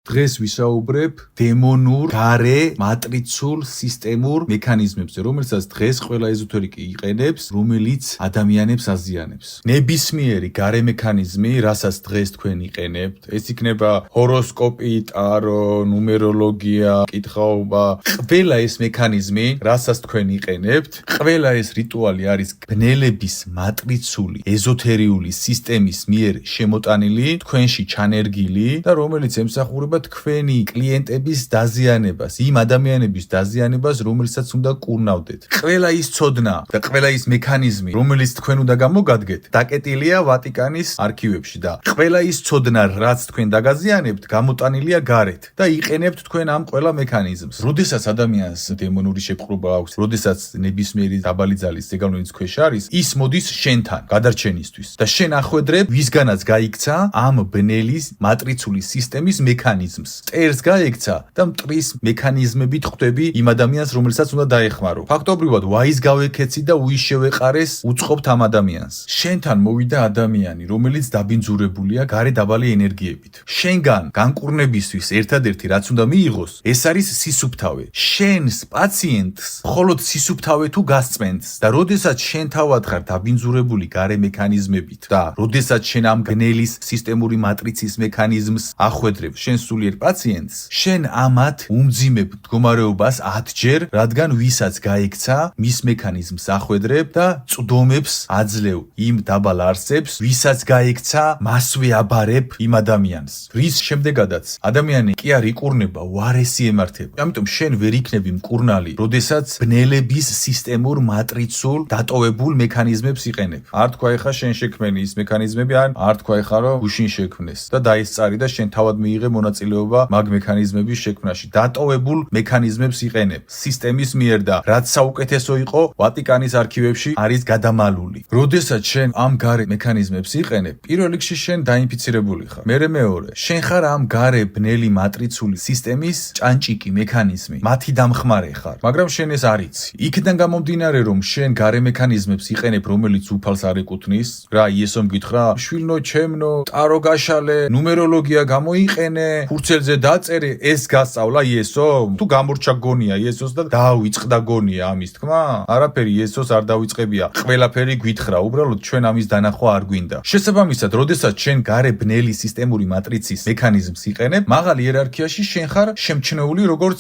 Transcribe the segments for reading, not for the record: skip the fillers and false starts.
დღეს ვისაუბრებ დემონურ, გარე, მატრიცულ, სისტემურ მექანიზმებზე, რომელსაც დღეს ყველა ეზოთერიკი იყენებს, რომელიც ადამიანებს აზიანებს. ნებისმიერი გარე მექანიზმი, რასაც დღეს თქვენ იყენებთ, ეს იქნება ჰოროსკოპი, ტარო, ნუმეროლოგია, კითხაობა, ყველა ეს მექანიზმი, რასაც თქვენ იყენებთ, ყველა ეს რიტუალი არის ბნელების მატრიცული, ეზოთერიული სისტემის მიერ შემოტანილი, თქვენში ჩანერგილი და რომელიც ემსახურება თქვენი კლიენტების დაზიანებას, იმ ადამიანების დაზიანებას, რომელსაც უნდა კურნავდეთ. ყველა ის ცოდნა და ყველა ის მექანიზმი, რომელიც თქვენ უნდა გამოგადგეთ, დაკეტილია ვატიკანის არქივებში და ყველა ის ცოდნა, რაც თქვენ დაგაზიანებთ, გამოტანილია გარეთ და იყენებთ თქვენ ამ ყველა მექანიზმს. როდესაც ადამიანს დემონური შეპყრობა აქვს, როდესაც ნებისმიერი დაბალი ძალის ზეგავლენის ქვეშ არის, ის მოდის შენთან გადარჩენისთვის და შენ ახვედრებ ვისგანაც გაიქცა ამ ბნელის მატრიცული სისტემის მექანიზმს. წერს გაექცა და მტრის მექანიზმებით ხვდები იმ ადამიანს, რომელსაც უნდა დაეხმარო. ფაქტობრივად ვაის გავეკეცი და უის შევეყარეს უწყობთ ამ ადამიანს. შენთან მოვიდა ადამიანი, რომელიც დაბინძურებულია გარე დაბალი ენერგიებით. შენგან განკურნებისთვის ერთადერთი რაც უნდა მიიღოს, ეს არის სისუფთავე. შენს პაციენტს მხოლოდ სისუფთავე თუ გასწმენს და როდესაც შენ თავად ხარ დაბინძურებული გარე მექანიზმებით და როდესაც შენ ამ ბნელის სისტემური მატრიცის მექანიზმს ახვედრებ შენ სულიერ პაციენტს, შენ ამათ უმძიმებ მდგომარეობას 10-ჯერ, რადგან ვისაც გაექცა, მის მექანიზმს ახვედრებ და წვდომებს აძლევ იმ დაბალ არსებს, ვისაც გაექცა, მასვე აბარებ იმ ადამიანს. რის შემდეგადაც ადამიანი კი არ იკურნება, უარესი ემართება. ამიტომ შენ ვერ იქნები მკურნალი, როდესაც ბნელების სისტემურ მატრიცულ დატოვებულ მექანიზმებს იყენებ. არ თქვა ეხა შენ შექმენი ის მექანიზმები, არ თქვა ეხა რომ გუშინ შექმნეს და დაისწარი და შენ თავად მიიღე მონაწილეობა მაგ მექანიზმების შექმნაში. დატოვებულ მექანიზმებს იყენებ სისტემის მიერ და რაც საუკეთესო იყო, ვატიკანის არქივებში არის გადამალული. როდესაც შენ ამ გარე მექანიზმებს იყენებ, პირველ რიგში შენ დაინფიცირებული ხარ. მეორე, შენ ხარ ამ გარე ბნელი მატრიცული სისტემის ჭანჭიკი მექანიზმი, მათი დამხმარე ხარ, მაგრამ შენ ეს არ იცი. იქიდან გამომდინარე, რომ შენ გარე მექანიზმებს იყენებ, რომელიც უფალს არ ეკუთვნის, რა იესომ გითხრა, შვილნო, ჩემნო, ტარო გაშალე, ნუმეროლოგია გამოიყენე, ფურცელზე დაწერე, ეს გასწავლა იესომ? თუ გამორჩა გონია იესოს და დაავიწყდა გონია ამის თქმა? არაფერი იესოს არ დავიწყებია. ყველაფერი გვითხრა, უბრალოდ ჩვენ ამის დანახვა არ გვინდა. შესაბამისად, როდესაც შენ გარე ბნელი სისტემური მატრიცის მექანიზმს იყენებ, მაღალ იერარქიაში შენ ხარ შემჩნეული როგორც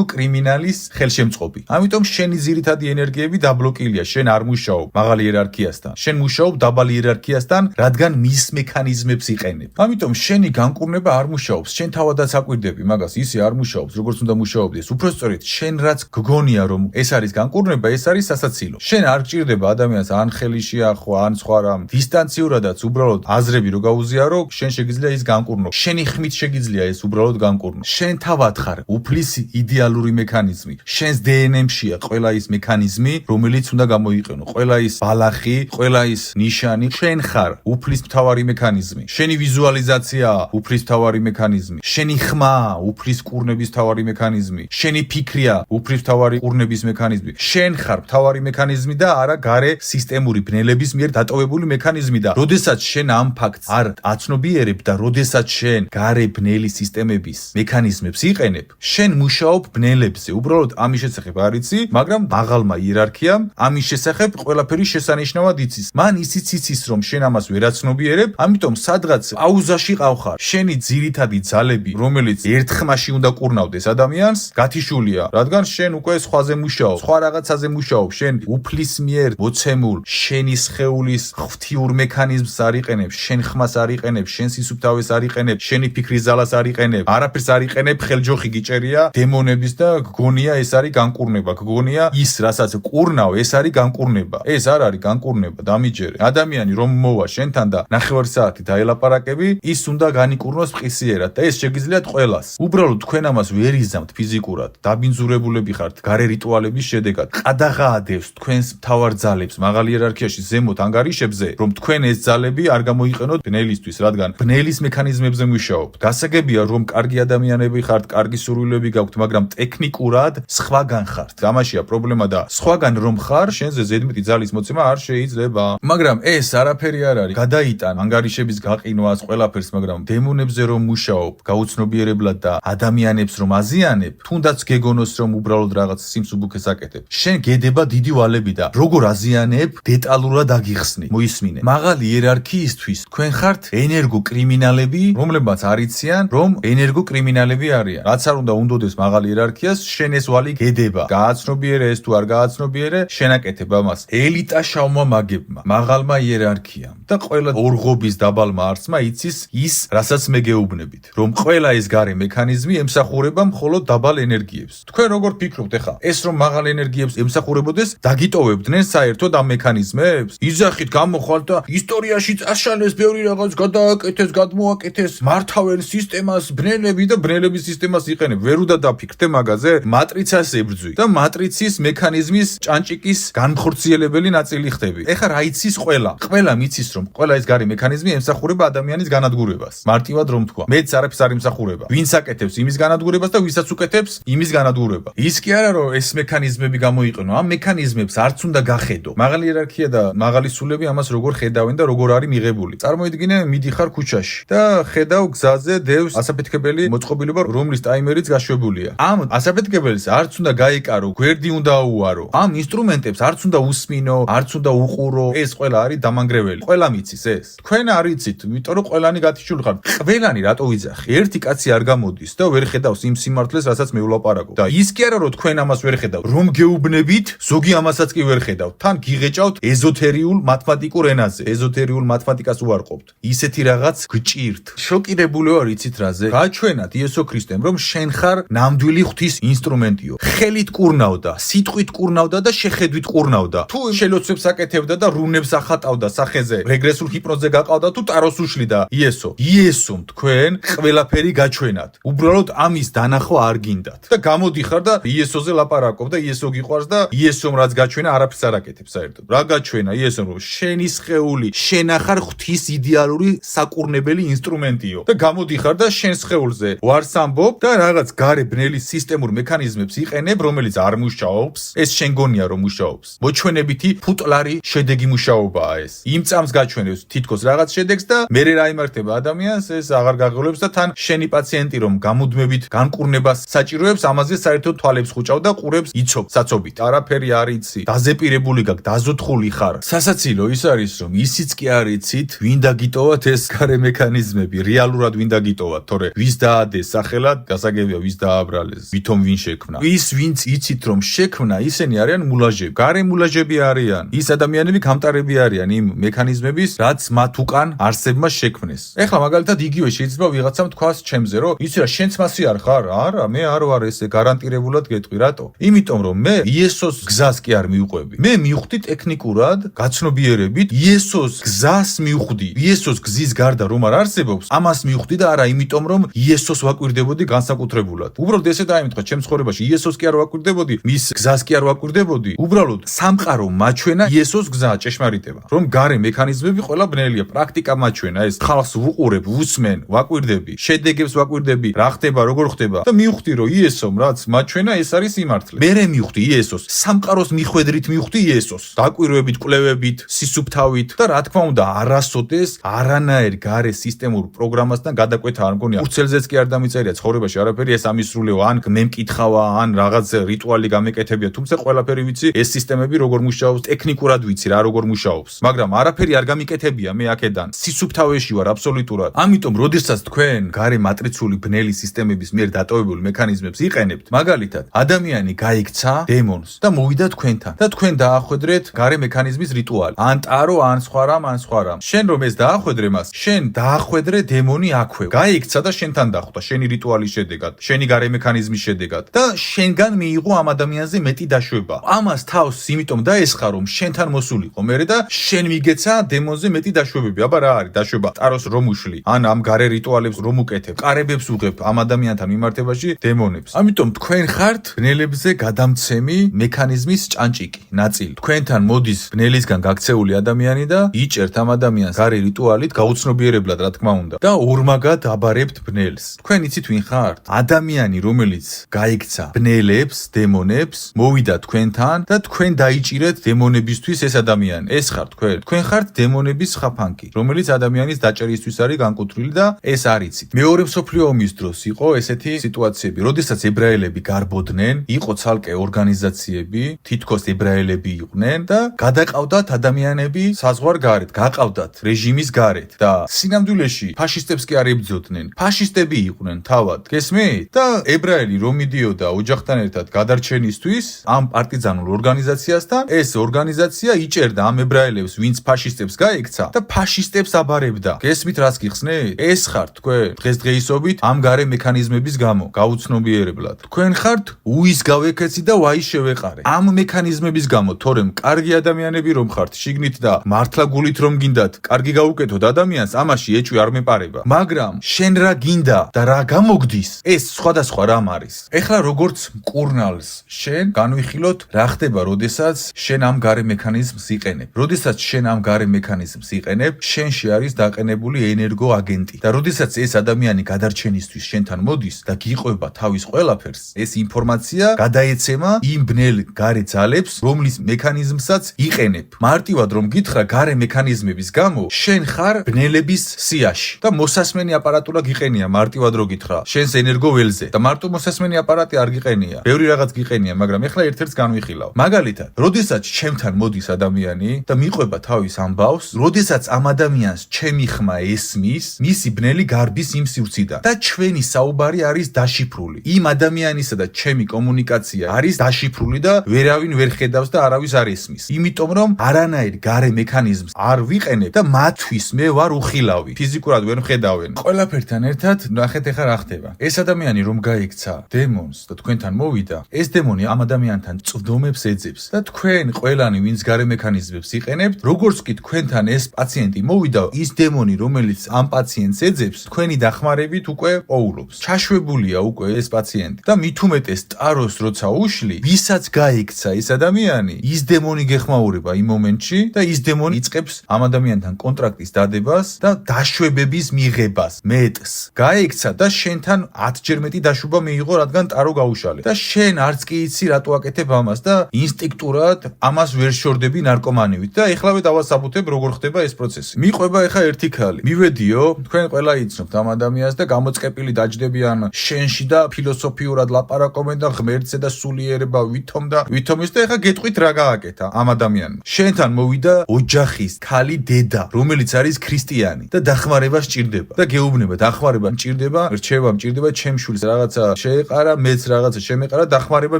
ენერგოკრიმინალის ხელშემწყობი. ამიტომ შენი ძირითადი ენერგიები დაბლოკილია, შენ არ მუშაობ მაღალ იერარქიასთან. შენ მუშაობ დაბალ იერარქიასთან, რადგან მის მექანიზმებს იყენებ. ამიტომ შენი განკურნება არ მუშაობს. შენ თავადაც აკვირდები მაგას, ისე არ მუშაობს, როგორც უნდა მუშაობდეს. უпростоრეთ, შენ რაც გგონია, რომ ეს არის განკურნება, ეს არის სასაცილო. შენ არ გჭირდება ადამიანს ან ხელი შეახვა, ან სხვა რამ. დისტანციურადაც უბრალოდ აზრები რო გაუზიარო, შენ შეგიძლია ის განკურნო. შენი ხმით შეგიძლია ეს უბრალოდ განკურნო. შენ თავად ხარ უფლისი იდეალური მექანიზმი. შენს დნმ-შია ყველა ის მექანიზმი, რომელიც უნდა გამოიყენო. ყველა ის ბალახი, ყველა ის ნიშანი, შენ ხარ უფლის მთავარი მექანიზმი. შენი ვიზუალიზაცია უფლის მთავარი მექანიზმი. შენი ხმა უფლის კურნების მთავარი მექანიზმი. შენი ფიქრია უფლის მთავარი კურნების მექანიზმი. შენ ხარ მთავარი მექანიზმი და არა გარე სისტემური ბნელების მიერ დატოვებული მექანიზმი და როდესაც შენ ამ ფაქტს არ აცნობიერებ და როდესაც შენ გარე ბნელი სისტემების მექანიზმებს იყენებ, შენ მუშაობ ბნელებზე. უბრალოდ ამის შესახებ არ იცი, მაგრამ მაღალმა იერარქიამ ამის შესახებ ყველაფერი შესანიშნავად იცის. მან ისიც იცის, რომ შენ ამას ვერ აცნობიერებ, ამიტომ სადღაც პაუზაში ყავხარ. შენი ძირითადი ძალები, რომელიც ერთ ხმაში უნდა კურნავდეს ადამიანს, გათიშულია, რადგან შენ უკვე სხვაზე მუშაობ, სხვა რაღაცაზე მუშაობ. შენ უფლის მიერ მოცემულ შენი სხეულის ღვთიურ მექანიზმს არ იყენებ, შენ ხმას არ იყენებ, შენ სისუფთავეს არ იყენებ, შენი ფიქრის ძალას არ იყენებ, არაფერს არ იყენებ, ხელჯოხი გიჭერია დემონების და გგონია ეს არის განკურნება, გგონია ის რასაც კურნავ, ეს არის განკურნება. ეს არ არის განკურნება, დამიჯერე. ადამიანი რომ მოვა შენთან და ნახევარი საათი დაელაპარაკები, ის უნდა განიკურნოს მყისიერად და ეს შეგიძლიათ ყველას. უბრალოდ თქვენ ამას ვერ იზამთ ფიზიკურად, დაბინძურებულები ხართ გარე რიტუალების შედეგად. ყადაღაადევს თქვენს მთავარ ძალებს მაღალ იერარქიაში ზემოთ ანგარიშებზე, რომ თქვენ ეს ძალები არ გამოიყენოთ ბნელისთვის, რადგან ბნელის მექანიზმებზე მუშაობთ. გასაგებია, რომ კარგი ადამიანები ხართ, კარგი სურვილები გაქვთ, მაგრამ ტექნიკურად სხვაგან ხართ. ამაშია პრობლემა და სხვაგან რომ ხარ, შენზე ზედმეტი ძალის მოცემა არ შეიძლება. მაგრამ ეს არაფერი არ არის. გადაიტან ანგარიშების გაყინვას, ყველაფერს, მაგრამ დემონებზე რომ მუშაობ, გაუცნობიერებლად და ადამიანებს რომ აზიანებ, თუნდაც გეგონოს რომ უბრალოდ რაღაც სიმსუბუქეს აკეთებ. შენ გედება დიდი ვალები და როგორ აზიანებ, დეტალურად აგიხსნი. მოისმინე. მაღალი იერარქიისთვის თქვენ ხართ ენერგოკრიმინალები, რომლებმაც არიციან, რომ ენერგოკრიმინალები არიან. რაც არ უნდა უნდოდეს მაღალ იერარქიას, შენ ეს ვალი გედება. გააცნობიერე ეს თუ არ გააცნობიერე, შენ აკეთებ ამას. ელიტა შავმა მაგებმა, მაღალმა იერარქიამ და ყველა ორღობის დაბალმა არცმა იცის ის, რასაც მე გეუბნებით, რომ ყველა ეს გარე მექანიზმი ემსახურება მხოლოდ დაბალ ენერგიებს. თქვენ როგორ ფიქრობთ ახლა? ეს რომ მაღალ ენერგიებს ემსახურებოდეს, დაგიტოვებდნენ საერთოდ ამ მექანიზმებს? იძახით, გამოხვალთ და ისტორიაში წაშალეს ბევრი რაღაც გადააკეთეს, გადმოაკეთეს, მართავენ სისტემას, ბნელები და ბნელების სისტემას იყენებ. ვერ უნდა დაფიქრდე მაგაზე? მატრიცას ებრძვი და მატრიცის მექანიზმის ჭანჭიკის განხორციელებელი ნაწილი ხდები. ეხლა რა იცის ყველა? ყველა მიცის რომ ყველა ეს გარე მექანიზმი ემსახურება ადამიანის განადგურებას. მარტივად რომ თქვა. მეც არაფერს არ ემსახურება. ვინც აკეთებს იმის განადგურებას და ვისაც უკეთებს იმის განადგურება. ის კი არა რომ ეს მექანიზმები გამოიყენო. ამ მექანიზმებს არც უნდა გახედო. მაღალი იერარქია და მაღალი სულები ამას როგორ ხედავენ და როგორ არის მიღებული. წარმოიდგინე, მიდიხარ ქუჩაში და ხედავ გზაზე დევს ასაფეთქებელი მოწყობილობა, რომლის ტაიმერიც გაშვებულია. ამ ასაფეთქებელს არც უნდა გაიკარო, გვერდი უნდა აუარო. ამ ინსტრუმენტებს არც უნდა უსმინო, არც უნდა უყურო. ეს ყველა არის დამანგრეველი. ყველა მიცის ეს. თქვენ არ იცით, იმიტომ რომ ყველანი გათიშული ხართ. ყველანი რატო ვიძახი? ერთი კაცი არ გამოდის და ვერ ხედავს იმ სიმართლეს, რასაც მე ვლაპარაკობ. და ის კი არა რომ თქვენ ამას ვერ ხედავთ. რომ გეუბნებით, ზოგი ამასაც კი ვერ ხედავთ. თან გიღეჭავთ ეზოთერიულ მათემატიკურ ენაზე. ეზოთერიულ მათემატიკას უარყოფთ. ისეთი რაღაც გჭირთ. შოკირებული ვარ იცით რაზე? გაჩვენათ იესო ქრისტემ რომ შენ ხარ ნამდვილი ღვთის ინსტრუმენტიო. ხელით კურნავდა, სიტყვით კურნავდა და შეხედვით კურნავდა. თუ შელოცვებს აკეთებდა და რუნებს ახატავდა სახეზე, რეგრესულ ჰიპნოზზე გაყავდა თუ ტაროს უშლიდა იესო. იესომ თქვენ ყველაფერი გაჩვენათ. უბრალოდ ამის დანახვა არ გინდათ. და გამოდიხარ და იესოზე ლაპარაკობ და იესო გიყვარს და იესომ რაც გაჩვენა არაფერს არ აკეთებს საერთოდ. რა გაჩვენა იესომ რომ შენი სხეული, შენ ახარ ღვთის იდეალური საკურნებელი ინსტრუმენტიო. და გამოდიხარ და შენ სხეულზე ვარს ამბობ და რაღაც გარე ბნელი სისტემურ მექანიზმებს იყენებ, რომელიც არ მუშაობს. ეს შენ გონია რომ მუშაობს. მოჩვენებითი ფუტლარი შედეგი მუშაობაა ეს. იმ წამს გაჩვენებს თითქოს რაღაც შედეგს და მერე რა იმართება ადამიანს, ეს აღარ გაღელვებს და თან შენი პაციენტი რომ გამუდმებით განკურნებას საჭიროებს, ამაზე საერთოდ თვალებს ხუჭავ და ყურებს იცობ საცობით. არაფერი არ იცი. დაზეპირებული გაკ, დაზოთხული ხარ. სასაცილო ის არის რომ ისიც კი არ იცით, ვინ დაგიტოვათ ეს გარე მექანიზმები, რეალურად ვინ დაგიტოვათ, თორე ვის დაადეს სახელად, გასაგებია ვის დააბრალეს, ვითომ ვინ შექმნა. ის ვინც იცით რომ შექმნა, ისინი არიან მულაჟები. გარე მულაჟები არიან. ის ადამიანები გამტარები არიან იმ მექანიზმების, რაც მათ უკან არსებმა შექმნეს. ეხლა მაგალითად იგივე შეიძლება ვიღაცამ თქვას ჩემზე, რომ იცი რა, შენც მასი არ ხარ? არა, მე არ ვარ ესე გარანტირებულად გეტყვი, რატო? იმიტომ რომ მე იესოს გზას კი არ მივყვები. მე მივხვდი ტექნიკურად, გაცნობიერებით, იესოს გზას მივხვდი. იესოს გზის გარდა რომ არ არსებობს, ამას მივხვდი და არა იმიტომ რომ იესოს ვაკვირდებოდი განსაკუთრებულად. უბრალოდ ესე დაიმთხვა ჩემ ცხოვრებაში, იესოს კი არ ვაკვირდებოდი, მის გზას კი არ ვაკვირდებოდი. უბრალოდ სამყარო მაჩვენა იესოს გზა, ჭეშმარიტება. რომ გარე მექანიზმები ყველა ბნელია, პრაქტიკა მაჩვენა ეს. ხალხს ვუყურებ, ვუსმენ, ვაკვირდები, შედეგებს ვაკვირდები, რა ხდება, როგორ ხდება და მივხვდი რომ იესომ რაც მაჩვენა ეს არის სიმართლე. მერე მივხვდი იესოს, სამყაროს მიხვედრით მივხვდი იესოს. დაკვირვებით, კვლევებით, სისუფთავით და რა თქმა უნდა, არასოდეს არანაირ გარე სისტემურ პროგრამასთან გადაკვეთა არ მგონია. ურცელზეც კი არ დამიწერია ცხოვრებაში არაფერი, ეს ამისრულეო, ან მე მკითხავა, ან რაღაც რიტუალი გამეკეთებია, თუმცა ყველაფერი ვიცი, ეს სისტემები როგორ მუშაობს, ტექნიკურად ვიცი რა როგორ მუშაობს. მაგრამ არაფერი არ გამიკეთებია მე აქედან. სისუფთავეში ვარ აბსოლუტურად. ამიტომ, როდესაც თქვენ გარე მატრიცული ბნელი სისტემების მიერ დატოვებულ მექანიზმებს იყენებთ, მაგალითად, ადამიანი გაიქცა დემონს და მოვიდა თქვენთან და თქვენ დაახვედრეთ გარე მექანიზმის რიტუალი. ან ტარო, ან სხვა რამ, ან სხვა რამ. შენ რომ ეს დაახვედრე მას, შენ დაახვედრე დემონი აქვე. გაიქცა და შენთან დახვდა, შენი რიტუალის შედეგად, შენი გარე მექანიზმის შედეგად და შენგან მიიღო ამ ადამიანზე მეტი დაშვება. ამას თავს იმიტომ დაესხა რომ შენთან მოსულიყო მერე და შენ მიგეცა დემონზე მეტი დაშვებები. აბა რა არის დაშვება? ტაროს რომ უშლი, ან ამ გარე რიტუალებს რომ უკეთებ, ყარებებს უღებ ამ ადამიანთან მიმართებაში დემონებს. ამიტომ თქვენ ხართ ბნელებზე გადამცემი მექანიზმის ჭანჭიკი, ნაწილი. თქვენთან მოდის ბნელისგან გაქცეული ადამიანი და იჭერთ ამ ადამიანს გარე რიტუალით გაუცნობიერებლად რა თქმა უნდა და ორმაგად აბარებთ ბნელს. თქვენ იცით ვინ ხართ? ადამიანი რომელიც გაიქცა ბნელებს, დემონებს, მოვიდა თქვენთან და თქვენ დაიჭირეთ დემონებისთვის ეს ადამიანი. ეს ხართ თქვენ. თქვენ ხართ დემონების ხაფანგი, რომელიც ადამიანის დაჭერისთვის არის განკუთვნილი და ეს არ იცით. მეორე მსოფლიო ომის დროს იყო ესეთი სიტუაციები, როდესაც ებრაელები გარბოდნენ, იყო ცალკე ორგანიზაციები, თითქოს ებრაელები იყვნენ და გადაყავდათ ადამიანები საზღვარგარეთ, გაყავდათ რეჟიმის გარეთ და სინამდვილეში ფაშისტებს კი არ ებრძოდნენ. ფაშისტები იყვნენ თავად. გესმით? და ებრაელი რომ მიდიოდა ოჯახთან ერთად გადარჩენისთვის ამ პარტიზანულ ორგანიზაციასთან, ეს ორგანიზაცია იჭერდა ამ ებრაელებს, ვინც ფაშისტებს გაექცა და ფაშისტებს აბარებდა. გესმით რას გიხსნით? ეს ხართ თქვენ დღესდღეობით ამ გარე მექანიზმების გამო გაუცნობიერებლად. თქვენ ხართ უის გავეკეცი და ვაის შევეყარე. ამ მექანიზმების გამო, თორემ კარგი ადამიანები რომ ხართ შიგნით და მართლა გულით რომ გინდათ კარგი გაუკეთოთ ადამიანს, ამაში ეჭვი არ მეპარება. მაგრამ შენ რა გინდა და რა გამოგდის, ეს სხვადასხვა რამ არის. ეხლა როგორც მკურნალს შენ განვიხილოთ რა ხდება, როდესაც შენ ამ გარე მექანიზმს იყენებ. როდესაც შენ ამ გარე მექანიზმს იყენებ, შენში არის დაყენებული ენერგო აგენტი და როდესაც ეს ადამიანი გადარჩენისთვის შენთან მოდის და გიყვება თავის ყველაფერს, ეს ინფორმაცია გადაეცემა იმ ბნელ გარე ძალებს, რომლის მექანიზმსაც იყენებ. მარტივად რომ გითხრა გარე მექანიზმების გამო შენ ხარ ბნელების სიაში და მოსასმენი აპარატურა გიყენია მარტივად რო გითხრა შენს ენერგო ველზე და მარტო მოსასმენი აპარატი არ გიყენია, ბევრი რაღაც გიყენია, მაგრამ ეხლა ერთ-ერთს განვიხილავ. მაგალითად, როდესაც ჩემთან მოდის ადამიანი და მიყვება თავის ამბავს, როდესაც ამ ადამიანს ჩემი ხმა ესმის, მისი ბნელი გარბის იმ სივრციდან და ჩვენი საუბარი არის დაშიფრული. იმ ადამიანისა და ჩემი კომუნიკაცია არის დაშიფრული და ვერავინ ვერ ხედავს და არავის არ ესმის. იმიტომ რომ არანაირ გარე მექანიზმს არ ვიყენებ და მათთვის მე ვარ უხილავი. ფიზიკურად ვერ მხედავენ. ყველაფერთან ერთად ნახეთ ეხლა რა ხდება. ეს ადამიანი რომ გაიქცა დემონს და თქვენთან მოვიდა, ეს დემონი ამ ადამიანთან წვდომებს ეძებს და თქვენ ყველანი ვინც გარე მექანიზმებს იყენებთ, როგორც კი თქვენთან ეს პაციენტი მოვიდა, ის დემონი რომელიც ამ პაციენტს ეძებს, თქვენი დახმარებით უკვე პოულობს. ჩაშვებულია უკვე ეს პაციენტი და მით უმეტეს ტაროს როცა უშლი, ვისაც გაიქცა ეს ადამიანი, ის დემონი გეხმაურება იმ მომენტში და ის დემონი იწყებს ამ ადამიანთან კონტრაქტის დადებას და დაშვებების მიღებას. მეტს გაიქცა და შენთან 10-ჯერ მეტი დაშვება მიიღო, რადგან ტარო გაუშალე. და შენ არც კი იცი რატო აკეთებ ამას და ინსტინქტურად ამას ვერ შორდები ნარკომანივით და ეხლავე დავასაბუთებ როგორ ხდება ეს პროცესი. მიყვება ეხა ერთი ქალი. მივედიო, თქვენ ყველა იცნობთ ამ ადამიანს და გამოწყეპილი დაჯდებიან შენში და ფილოსოფიურად ლაპარაკობენ და ღმერთზე და სულიერება ვითომ ის და ეხა გეტყვით რა გააკეთა ამ ადამიანმა. შენთან მოვიდა ოჯახის ქალი დედა, რომელიც არის ქრისტიანი და დახმარება სჭირდება და გეუბნება დახმარება მჭირდება, რჩევა მჭირდება, ჩემშვილს რაღაცა შეეყარა, მეც რაღაცა შემეყარა, დახმარება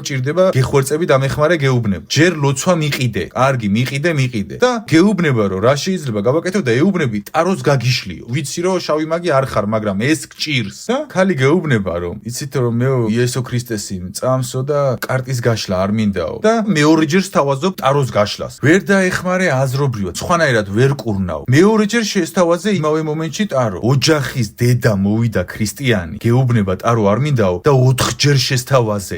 მჭირდება, გეხვერწები დამეხმარე გეუბნება. ჯერ ლოცვა მიყიდე, კარგი მიყიდე და გეუბნება რომ რა შეიძლება გავაკეთო და ეუბნები ტაროს გაგიშლიო. ვიცი რომ შავი მაგი არ ხარ, მაგრამ ეს გჭირს. და ქალი გეუბნება რომ იცით რომ მე იესო ქრისტესი წამსო და კარტის გაშლა არ მინდაო და მეორეჯერ სთავაზობ ტაროს გაშლას. ვერ დაეხმარე აზრობრივად, სხვანაირად ვერ კურნაო. მეორეჯერ შესთავაზე იმავე მომენტში ტარო. ოჯახის დედა მოვიდა ქრისტიანი, გეუბნება ტარო არ მინდაო და 4-ჯერ შესთავაზე.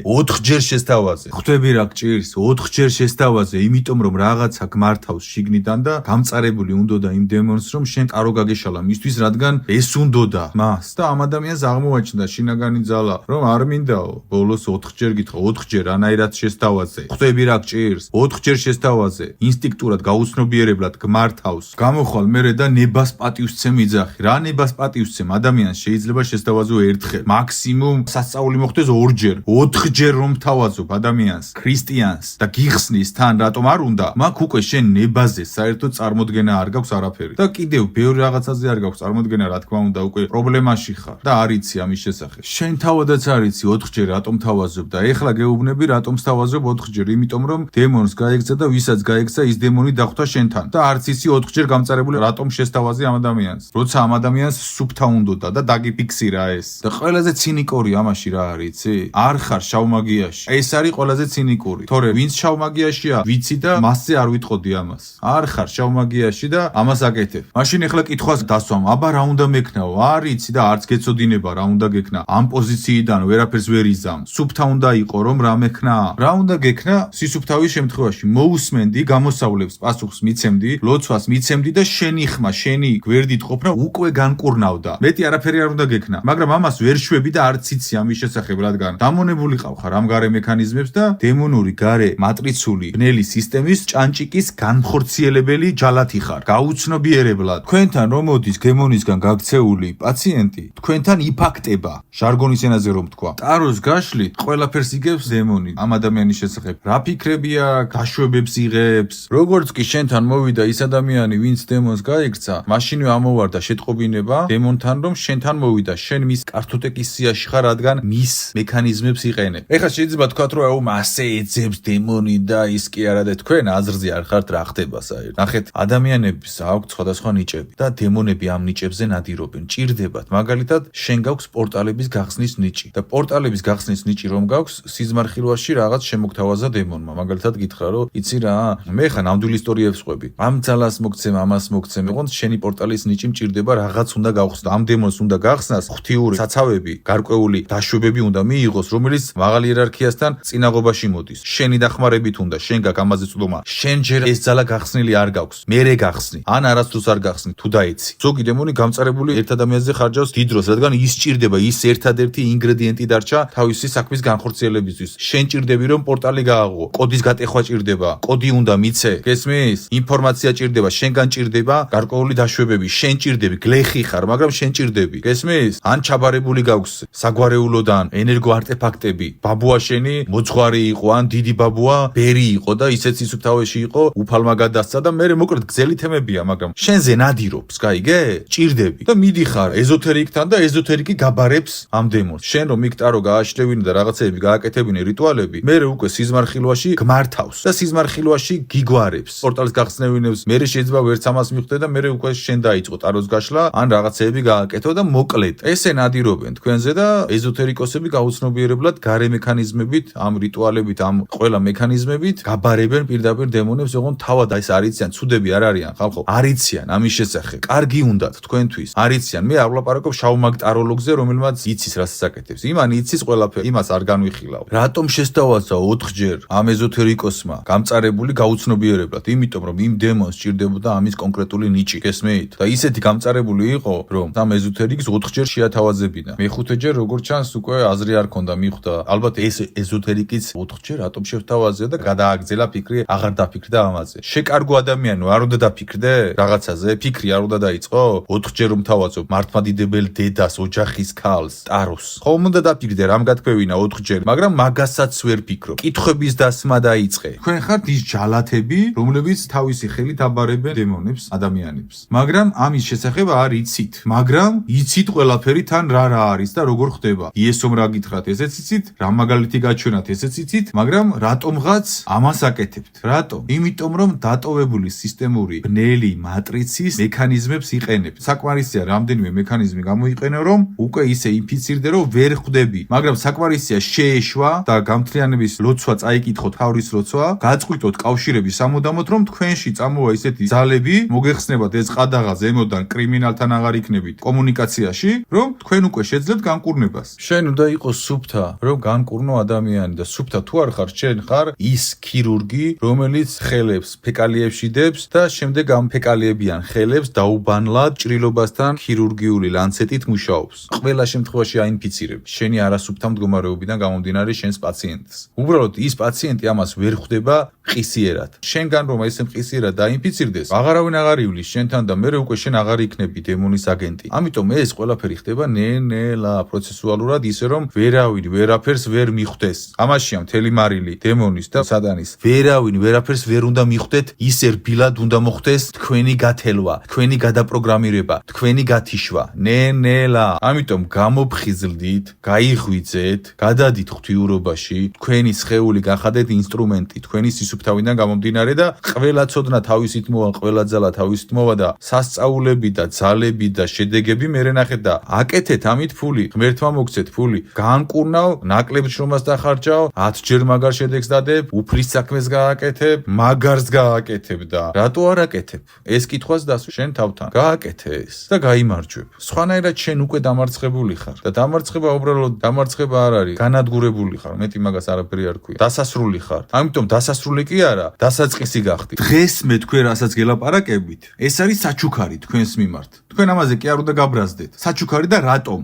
ხვდები რა გჭირს? 4-ჯერ შესთავაზე, იმიტომ რომ რაღაცა გმართავს შიგნიდან და გამწარებული უნდოდა იმ დემონს რომ შენ ტარო გაგეშალა მისთვის, რადგან ეს უნდოდა მას და ამ ადამიანს აღმოაჩნდა შინაგანი ძალა რომ არ მინდაო. ბოლოს 4-ჯერ გითხრა, 4-ჯერ ანაირად შესთავაზე. ხვდები რა გჭირს? 4-ჯერ შესთავაზე. ინსტინქტურად გაუცნობიერებლად გმართავს. გამოხვალ მერე და ნებას პატივსცემ იძახი. რა ნებას პატივსცემ? ადამიანს შეიძლება შესთავაზო ერთხელ, მაქსიმუმ სასწაული მოხდეს 2-ჯერ. 4-ჯერ რომ თავაზობ ადამიანს, ქრისტიანს და გიხსნის თან რატომ არ უნდა, მაგ უკვე შენ ნებაზე საერთოდ წარმოდგენა არ გაქვს არაფერი. და კიდევ ბევრი რაღაცაზე არ გაქვს წარმოდგენა, რა თქმა უნდა, უკვე პრობლემაში ხარ და არ იცი ამის შესახებ. შენ თავადაც არ იცი 4-ჯერ რატომ თავაზობ და ეხლა გეუბნები რატომ თავაზობ 4-ჯერ, იმიტომ რომ დემონს გაექცა და ვისაც გაექცა ის დემონი დახვდა შენთან და არც იცი 4-ჯერ გამწარებული რატომ შესთავაზე ამ ადამიანს. როცა ამ ადამიანს სუფთა უნდოდა და დაგიფიქსირა ეს. და ყველაზე ცინიკური ამაში რა არის, იცი? არ ხარ შავმაგიაში. ეს არის ყველაზე ცინიკური. თორე ვინც შავმაგიაშია, ვიცი და მასზე არ ვიტყოდი ამას. არ ხარ შავმაგიაში და ამას აკეთებ. მაშინ ეხლა კითხვას დასვამ, აბა რა უნდა მექნაო? არ იცი და არც გეცოდინება რა უნდა გექნა. ამ პოზიციიდან ვერაფერს ვერ იზამ. სუფთა უნდა იყო რომ რა მექნა? რა უნდა გექნა? სისუფთავის შემთხვევაში მოусმენდი, გამოსავლებს პასუხს მიცემდი, ლოცვას მიცემდი და შენი ხმა, შენი გვერდით ყოფნა უკვე განკურნავდა. მეტი არაფერი არ უნდა გექნა, მაგრამ ამას ვერ შვები და არც იცი ამის შესახებ, რადგან დამონებული ყავხარ ამ გარე მექანიზმებს და დემონური გარე მატრიცული ბნელი სისტემის ჭანჭიკის განხორციელებელი ჯალათი ხარ. გაუცნობიერებლად. თქვენთან რომ მოდის გემონისგან გაქცეული პაციენტი პაციენტი თქვენთან იფაქტება, ჟარგონის ენაზე რომ თქვა. ტაროს გაშლით ყველაფერს იგებს დემონი ამ ადამიანის შესახებ. რა ფიქრები აქვს, გაშვებებს იღებს. როგორც კი შენთან მოვიდა ის ადამიანი, ვინც დემონს გაიქცა, მაშინვე ამოვარდა შეტყობინება დემონთან, რომ შენთან მოვიდა, შენ მის კართოტეკის სიაში ხარ, რადგან მის მექანიზმებს იყენებ. ეხლა შეიძლება თქვათ, რომ აუ მასე ეძებს დემონი და ის კი არა და თქვენ აზრზე არ ხართ რა ხდება საერთოდ. ნახეთ, ადამიანებს აქვს სხვადასხვა ნიჭები და დემონები ამ ნიჭებზე ნადირობენ. ჭირდებათ. მაგალითად, შენ გაქვს პორტალების გახსნის ნიჭი და პორტალების გახსნის ნიჭი რომ გაქვს, სიზმარხილვაში რაღაც შემოგთავაზა დემონმა. მაგალითად, გითხრა, რომ იცი რა, მე ხან ნამდვილი ისტორიებს ყვები. ამ ძალას მოგცემ, ამას მოგცემ. ოღონდ შენი პორტალის ნიჭი მჭირდება, რაღაც უნდა გავხსნო. ამ დემონს უნდა გახსნას ღვთიური საცავები, გარკვეული დაშვებები უნდა მიიღოს, რომელიც მაღალ იერარქიასთან წინაღობაში მოდის. შენი დახმარებით უნდა, შენ გაქვს ამაზე წვდომა. შენ ჯერ ეს ძალა გახსნილი არ გაქვს. მერე გახსნი. ან არასდროს არ გახსნი, თუ დაიცი. ზოგი დემონი გამწარებული ერთ ადამიანზე ხარჯავს დიდ დროს, რადგან ის ჭირდება, ის ერთადერთი ინგრედიენტი დარჩა თავისი საქმის განხორციელებისთვის. შენ ჭირდები რომ პორტალი გააღო, კოდის გატეხვა ჭირდება, კოდი უნდა მიცე, გესმის? ინფორმაცია ჭირდება, შენგან ჭირდება გარკვეული დაშვებები, შენ ჭირდები, გლეხი ხარ, მაგრამ შენ ჭირდები, გესმის? ან ჩაბარებული გაქვს საგვარეულოდან ენერგო არტეფაქტები, ბაბუა შენი მოძღვარი იყო, ან დიდი ბაბუა ბერი იყო და ისეც ისუფთავეში იყო, უფალმა გადასცა და მე მოკლედ გზელი თემებია, მაგრამ შენზე ნადირობს, გაიგე? ჭირდები და მიდიხარ ეზოთერიკთან და ეზოთერიკი გაბარებს ამ დემონს. შენ რომ იქ ტარო გააშლევინე და რაღაცეები გააკეთებინე რიტუალები, მე უკვე სიზმარხილვაში გმართავს და სიზმარხილვაში გიგვარებს. პორტალის გახსნევინებს, მე შეიძლება ვერც ამას მიხვდე და მე უკვე შენ დაიწყო ტაროს გაშლა, ან რაღაცეები გააკეთო და მოკლედ. ესე ნადირობენ თქვენზე და ეზოთერიკოსები გაუცნობიერებლად გარე მექანიზმებით, ამ რიტუალებით, ამ ყველა მექანიზმებით გაბარებენ პირდაპირ დემონებს, ოღონდ თავად ეს არიციან, ცუდები არ არიან, ხალხო, არიციან ამის შესახებ. კარგი უნდათ თქვენთვის, არიციან. მე არ ვლაპარაკობ შავმაგ ტაროლოგზე, რომელმაც იცის რასაც აკეთებს. იმან იცის ყველაფერი, იმას არ განვიხილავ. რატომ შესთავაზა 4-ჯერ ამ ეზოთერიკოსმა გამწარებული გაუცნობიერებლად? იმიტომ რომ იმ დემონს ჭირდებოდა ამის კონკრეტული ნიჭი, გესმით? და ისეთი გამწარებული იყო, რომ ამ ეზოთერიკს 4-ჯერ შეათავაზებინა. მეხუთეჯერ როგორც ჩანს უკვე აზრი არ ქონდა, მიხვდა. ალბათ ეს ეზოთერიკიც 4-ჯერ რატომ შევთავაზია და გადააგზელა ფიქრი, აღარ დაფიქრდა ამაზე. შეკარგო ადამიანო, არ უნდა დაფიქრდე რაღაცაზე? ფიქრი არ უნდა დაიწყო? 4-ჯერ უმთავაზობ მართლმადიდებელ დედას, ოჯახის ქალს, ტაროს. ხომ უნდა დაფიქრდე, რამ გათქვევინა 4-ჯერ, მაგრამ მაგასაც ვერ ფიქრობ. კითხვების დასმა დაიწყე. თქვენ ხართ ის ჯალათები, რომლებიც თავისი ხელით აბარებენ დემონებს, ადამიანებს. მაგრამ ამის შესახებ არ იცით. მაგრამ იცით ყველაფერი თან რა არის და როგორ ხდება. იესომ რა გითხრათ, ესეც იცით, რა მაგალითი გაჩვენათ, ესეც იცით, მაგრამ რატომღაც ამას აკეთებთ? რატომ? იმიტომ რომ დატოვებული სისტემური ბნელი მატრიცის მექანიზმებს იყენებთ. საკმარისია რამდენიმე მექანიზმი გამოიყენო, რომ უკვე ისე ინფიცირდე, რომ ვერ ხვდები. მაგრამ საკმარისია შეეშვა და გამთლიანების ლოცვა წაიკითხო, თავრის ლოცვა, გაწყვიტოთ კავშირები სამუდამოდ, რომ თქვენში წამოვა ისეთი ძალები, მოგეხსნებათ ეს ყადაღა ზემოდან კრიმინალთან აღარ იქნებით კომუნიკაციაში, რომ თქვენ უკვე შეძლებთ განკურნებას. შენ უნდა იყოს სუფთა, რომ განკურნო ადამიანი და სუფთა თუ არ ხარ, შენ ხარ ის ქირურგი, რომელიც ხელებს ფეკალიებში დებს და შემდეგ ამ ფეკალიებიან ხელებს დაუბანლად ჭრილობასთან ქირურგიული ლანცეტით მუშაობს. ყველა შემთხვევაში აინფიცირებ შენი არასუფთა მდგომარეობიდან გამომდინარე შენს პაციენტს. უბრალოდ ის პაციენტი ამას ვერ ხვდება ყისიერად. შენგან რომ ესე ყისიერად დაინფიცირდეს, აღარავინ აღარ ივლის შენთან და მე უკვე შენ აღარ იქნები დემონის აგენტი. ამიტომ ეს ყველაფერი ხდება ნელა პროცესუალურად, ისე რომ ვერავინ ვერაფერს ვერ მიხვდეს. ამაშია მთელი მარილი დემონის და სატანის. ვერავინ ვერაფერს ვერ უნდა მიხვდეთ, ისე რბილად უნდა მოხდეს თქვენი გათელვა, თქვენი გადაპროგრამირება, თქვენი გათიშვა. ნელა. ამიტომ გამოფხიზლდით, გაიღვიძეთ, გადადით ღვთიურობაში, თქვენი სხეული გახადეთ ინსტრუმენტი, თქვენი სისუფთავიდან გამომდინარე და ყველა ცოდნა თავისით მოვა, ყველა ძალა თავისით მოვა და სასწაულები და ძალები და შედეგები მერე ნახეთ და აკეთეთ ამით ფული, ღმერთმა მოგცეთ ფული, განკურნავ, ნაკლებ შრომას დახარჯავ, 10-ჯერ მაგარ შედეგს დადებ, უფლის საქმეს გააკეთებ, მაგარს გააკეთებ და რატო არ აკეთებ? ეს კითხვას დასვი შენ თავთან. გააკეთე ეს და გაიმარჯვებ. სხვანაირად შენ უკვე დამარცხებული ხარ და დამარცხება უბრალოდ დამარცხება არ არის, განადგურებული ხარ, მეტი მაგას არაფერი არ ქვია. დასასრული ხარ. ამიტომ დასასრული კი არა, დასაწყისი გახდი. დღეს მე თქვენ რასაც გელაპარაკებით, ეს არის საჩუქარი თქვენს მიმართ. თქვენ ამაზე კი არ უნდა გაბრაზდეთ. საჩუქარი და რატომ?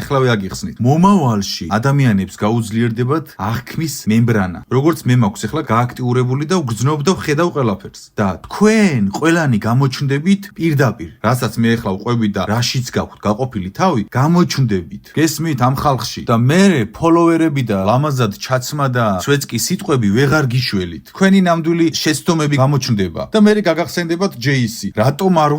ახლა ვეაგიხსნით. მომავალში ადამიანებს გაუძლიერდებათ აღქმის მემბრანა. როგორც მე მაქვს ახლა გააქტიურებული და ვგრძნობ და ვხედავ ყველაფერს. და თქვენ ყველანი გამოჩნდებით პირდაპირ, რასაც მე ახლა ვყვები და რაშიც გაქვთ გაყოფილი თავი, გამოჩნდებით. გესმით ამ ხალხში და მე ფოლოვერები და ლამაზად ჩაცმა და სვეწკი სიტყვები ვეღარ გიშველით. თქვენი ნამდვილი შეცდომები გამოჩნდება და მე გაგახსენდებათ ჯეისი. რატომ არ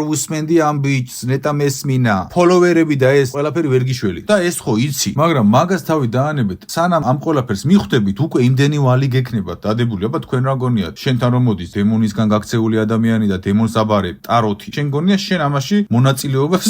ვუსმენდი ამ ბიჭს? ნეტა მესმინა. ფოლოვერები და ეს ყველაფერი ვერ გიშველით. და ეს ხო იცი, მაგრამ მაგას თავი დაანებეთ. სანამ ამ ყველაფერს მიხვდებით, უკვე იმდენი ვალი გექნებათ. დადებული, აბა თქვენ რა გონიათ? შენთან რომ მოდის დემონისგან გაქცეული ადამიანი და დემონს აბარებ ტაროთი. შენ გონია შენ ამაში მონაწილეობას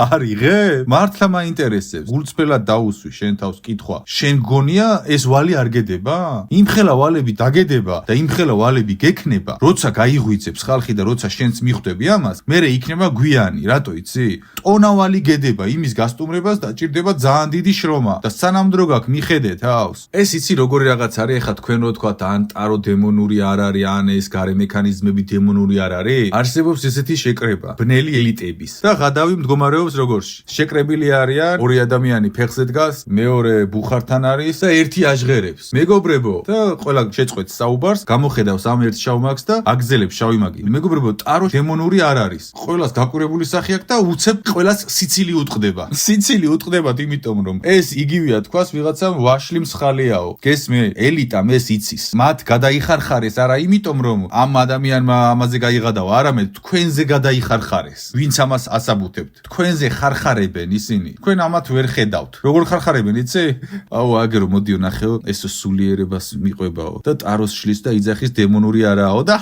არ იღებ? მართლა მაინტერესებს. გულწრფელად დაუსვი შენ თავს კითხვა. შენ გონია ეს ვალი არ გედება? იმხელა ვალები დაგედება და იმხელა ვალები გექნება, როცა გაიღვიძებს ხალხი და როცა შენც მიხვდები ამას, მერე იქნება გვიანი, რატო იცი? ტონავალი გედება იმის გასტუმრებას დაჭირდება ძალიან დიდი შრომა და სანამდრო გაქვს მიხედე თავს. ეს იცი როგორი რაღაც არის, ეხა თქვენ რო თქვათ ან ტარო დემონური არ არის, ან ეს გარე მექანიზმები დემონური არ არის, არსებობს ესეთი შეკრება, ბნელი ელიტების და ღადავი მდგომარეობს როგორში. შეკრებილი არიან, ორი ადამიანი ფეხზე დგას, მეორე ბუხართან არის და ერთი აჟღერებს. მეგობრებო, და ყველა შეწყვეტს საუბარს, გამოხედავს ამ ერთ შავმაგს და აგზელებს შავი მაგი. მეგობრებო, ტარო დემონური არ არის. ყველას დაკვირვებული სახე აქვს და უცებ ყველას სიცილი უტყდება. სიცილი უტყდებათ, იმიტომ რომ ეს იგივეა თქვას ვიღაცამ ვაშლი მსხალიაო. გესმე, ელიტამ ეს იცის. მათ გადაიხარხარეს არა იმიტომ რომ ამ ადამიანმა ამაზე გაიღადაო, არამედ თქვენზე გადაიხარხარეს. ვინც ამას ასაბუთებთ. თქვენზე ხარხარებენ ისინი. თქვენ ამათ ვერ ხედავთ. როგორ ხარხარებენ, იცი? აუ, აგერო მოდიო ნახეო, ეს სულიერებას მიყვებაო და ტაროს შლის და იძახის დემონური არაო და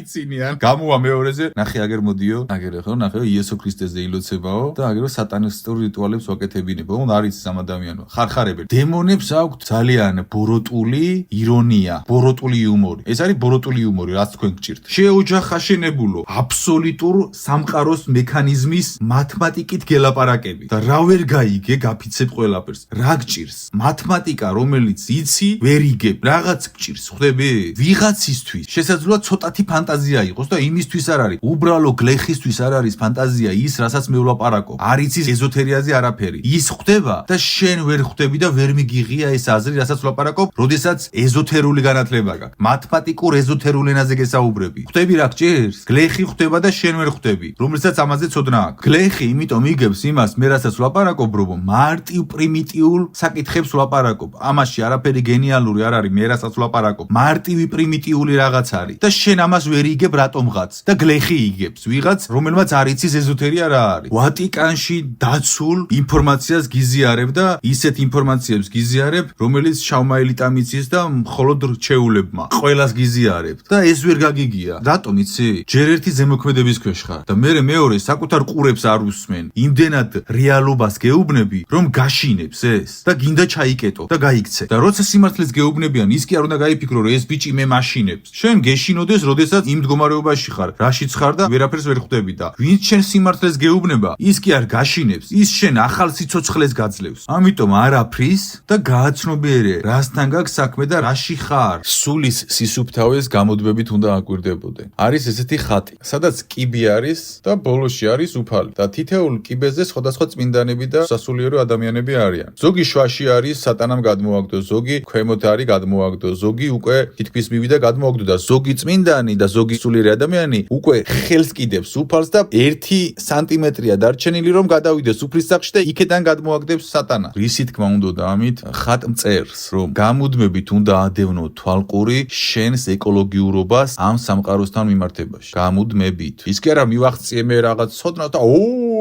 იცინიან. გამოვა მეორეზე, ნახე აგერ მოდიო, აგერ ხო, ნახეო იესო ქრისტეზე ილოცებაო და აგერო სატანისტურ რიტუალებს ვაკეთებინებო. არ იცის ამ ადამიანო. ხარხარებენ. დემონებს აქვთ ძალიან ბოროტული ირონია, ბოროტული იუმორი. ეს არის ბოროტული იუმორი, რაც თქვენ გჭირთ. შეოჯახაშენებულო, აბსოლუტურ სამყაროს მექანიზმის მათემატიკით გელაპარაკები და რა ვერ გაიგე, გაფიცებ ყველაფერს. რა გჭირს? მათემატიკა, რომელიც იცი, ვერ იგებ. რაღაც გჭირს, ხვდები? ვიღაცისთვის შესაძლოა ცოტათი ფანტაზია იყოს და იმისთვის არ არის. უბრალო გლეხისთვის არ არის ფანტაზია ის, რასაც მე ვლაპარაკობ. არ იცის ეზოთერიაზე არაფერი. ის ხვდება და შენ ვერ ხვდები და ვერ მიგიღია ეს აზრი, რასაც ვლაპარაკობ, როდესაც ეზოთერული განათლება გაქვს. მათემატიკურ ეზოთერულ ენაზე გესაუბრები. ხვდები რა გჭირს? გლეხი ხვდება და შენ ვერ ხვდები, რომელსაც ამაზე ცოდნა აქვს. გლეხი იმიტომ იგებს იმას, მე რასაც ვლაპარაკობ, რომ მარტივ პრიმიტიულ საკითხებს ვლაპარაკობ. ამაში არაფერი გენიალური არ არის, მე რასაც ვლაპარაკობ. მარტივი პრიმიტიული რაღაც არის და შენ ამას ვერ იგებ რატომღაც და გლეხი იგებს ვიღაც, რომელმაც არ იცის ეზოთერია რა არის. ვატიკანში დაცულ ინფორმაციას გიზიარებ და ისეთ ინფორმაციებს გიზიარებ, რომელიც შავმა ელიტამ იცის და მხოლოდ რჩეულებმა. ყველას გიზიარებ და ეს ვერ გაგიგია. რატომ იცი? ჯერ ერთი ზემოქმედების ქვეშ ხარ და მეორე საკუთარ ყურებს არ უსმენ. იმდენად რეალობას გეუბნები, რომ გაშინებს ეს და გინდა ჩაიკეტო და გაიქცე. და როცა სიმართლეს გეუბნებიან, ის კი არ უნდა გაიფიქრო, რომ ეს ბიჭი მე მაშინებს. შენ გეშინოდეს, როდესაც იმ მდგომარეობაში ხარ, რაშიც ხარ და ვერაფერს ვერ ხვდები და ვინც შენ სიმართლეს გეუბნება, ის კი არ გაშინებს, ის შენ ახალ სიცოცხლეს გაძლევს. ამიტომ არაფრის და გააცნობიერე, რასთან გაქვს საქმე და რაში ხარ. სულის სისუფთავეს გამოდბებით უნდა აკვირდებოდნენ. არის ესეთი ხატი, სადაც კიბი არის და ბოლოში არის უფალი და თითოეულ კიბეზე სხვადასხვა წმინდანები და სასულიერო ადამიანები არიან. ზოგი შვაში არის სატანამ გადმოაგდო, ზოგი ქვემოთ არის გადმოაგდო, ზოგი უკვე თითქმის მივიდა გადმოაგდო და ზოგი წმინდანი და ზოგი სულიერი ადამიანი უკვე ხელს კიდებს უფალს და 1 სანტიმეტრია დარჩენილი რომ გადავიდეს უფლის სახში და იქედან გადმოაგდებს სატანა. რისი თქმა უნდა ამით ხატმწერს, რომ გამუდმებით უნდა ადევნო თვალყური შენს ეკოლოგიურობას ამ სამყაროსთან მიმართებაში. გამუდმებით. ის კი არა მივახციე მე რაღაც ცოდნა და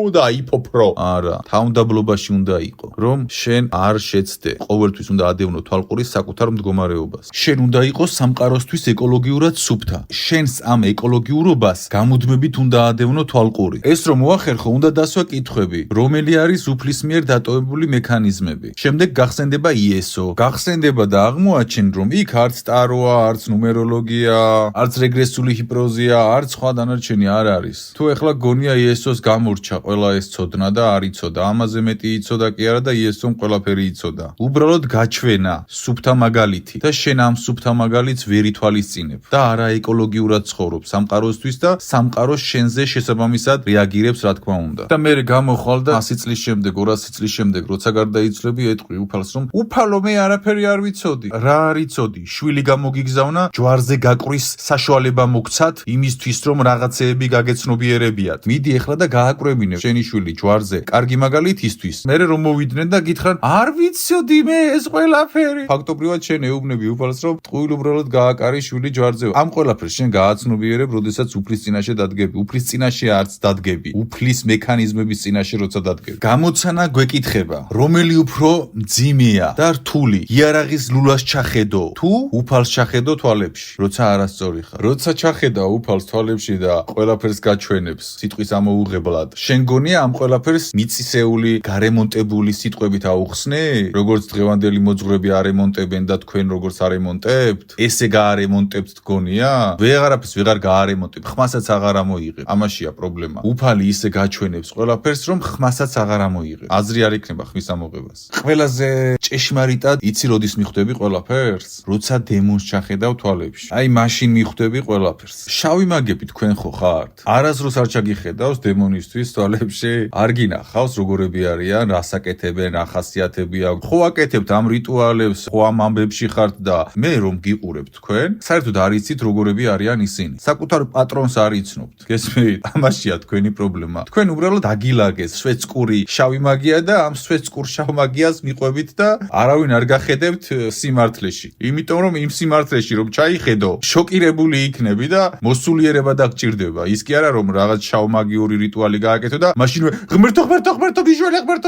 და იფოფრო. არა, თავმდაბლობაში უნდა იყო, რომ შენ არ შეცდე. ყოველთვის უნდა ადევნო თვალყური საკუთარ მდგომარეობას. შენ უნდა იყოს სამყაროსთვის ეკოლოგიურად სუფთა. შენს ამ ეკოლოგიურობას გამუდმებით უნდა ადევნო თვალყური. ეს რომ მოახერხო, უნდა დასვა კითხვები, რომელი არის უფლის მიერ დატოვებული მექანიზმები. შემდეგ გახსენდება იესო. გახსენდება და აღმოაჩენ, რომ იქ არც ტაროა, არც ნუმეროლოგია, არც რეგრესული ჰიპნოზია, არც სხვა დანარჩენი არ არის. თუ ეხლა გონია იესოს გამორჩა ყველა ეს ცოდნა და არ იცოდა, ამაზე მეტი იცოდა კი არა და იესომ ყველაფერი იცოდა. უბრალოდ გაჩვენა სუფთა მაგალითი და შენ ამ სუფთა მაგალითს ვერ ითვალისწინებ და არა ეკოლოგიურად ცხოვრობს სამყაროსთვის და სამყარო შენზე შესაბამისად რეაგირებს, რა თქმა უნდა. და მე გამოხვალ და 100 წლის შემდეგ, 200 წლის შემდეგ, როცა გარდაიცვლები, ეტყვი უფალს, რომ უფალო მე არაფერი არ ვიცოდი. რა არ იცოდი? შვილი გამოგიგზავნა, ჯვარზე გაკვრის საშუალება მოგცათ იმისთვის, რომ რაღაცეები გაგეცნობიერებიათ. მიდი ეხლა და გააკვირებინე შენი შვილი ჯვარზე. კარგი მაგალითისთვის. მე რომ მოვიდნენ და გითხრან, არ ვიცოდი მე ეს ყველაფერი. ფაქტობრივად შენ ეუბნები უფალს, რომ ტყუილ უბრალოდ გააკარი შვილი ჯვარზე. ამ ყველაფერს შენ გააცნობიერებ, როდესაც უფლის წინაშე დადგები. უფლის წინაშე არც დადგები. უფლის მექანიზმების წინაშე როცა დადგები. გამოცანა გვეკითხება, რომელი უფრო მძიმეა და რთული? იარაღის ლულას ჩახედო თუ უფალს ჩახედო თვალებში, როცა არასწორი ხარ. როცა ჩახედა უფალს თვალებში და ყველაფერს გაჩვენებს სიტყვის ამოუღებლად. შენ გონია ამ ყველაფერს მიწისეული, გარემონტებული სიტყვებით აუხსნე, როგორც დღევანდელი მოძღვრები არემონტებენ და თქვენ როგორც არემონტებთ? ესე გაარემონტებთ გონია? ვეღარ გაარემონტებ, ხმასაც აღარ ამოიღებ. ამაშია პრობლემა. უფალი ისე გაჩვენებს ყველაფერს, რომ ხმასაც აღარ ამოიღებ. აზრი არ იქნება ხმის ამოღებას. ყველაზე ჭეშმარიტად იცი როდის მიხვდები ყველაფერს? როცა დემონს ჩახედავ თვალებში. აი მაშინ მიხვდები ყველაფერს. შავი მაგები თქვენ ხო ხართ? არასდროს არ ჩაგიხედავს დემონისთვის თვალებში? არ გინახავს როგორები არიან, რას აკეთებენ, რა ხასიათები აქვს? ხო აკეთებთ ამ რიტუალებს, ხო ამ ამბებში ხართ და მე რომ გიყურებთ თქვენ, საერთოდ არ იცით როგორები არიან ისინი. საკუთარ პატრონს არ იცნობთ. გესმით? ამაშია თქვენი პრობლემა. თქვენ უბრალოდ აგილაგეს სვეცკური შავი მაგია და ამ სვეცკურ შავ მაგიას მიყვებით და არავინ არ გახედებთ სიმართლეში. იმიტომ რომ იმ სიმართლეში რომ ჩაიხედო, შოკირებული იქნები და მოსულიერება დაგჭირდება. ის კი არა რომ რაღაც შავმაგიური რიტუალი გააკეთო და მაშინ ღმერთო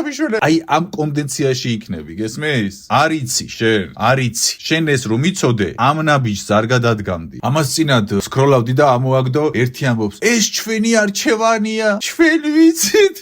ბიშველი. აი ამ კონდენციაში იქნები, გესმის? არ იცი შენ, არ იცი. შენ ეს რომ იცოდე, ამ ნაბიჯს არ გადადგამდი. ამას წინად სკროლავდი და ამოაგდო ერთი ამბობს, ეს ჩვენი არჩევანია, ჩვენ ვიცით.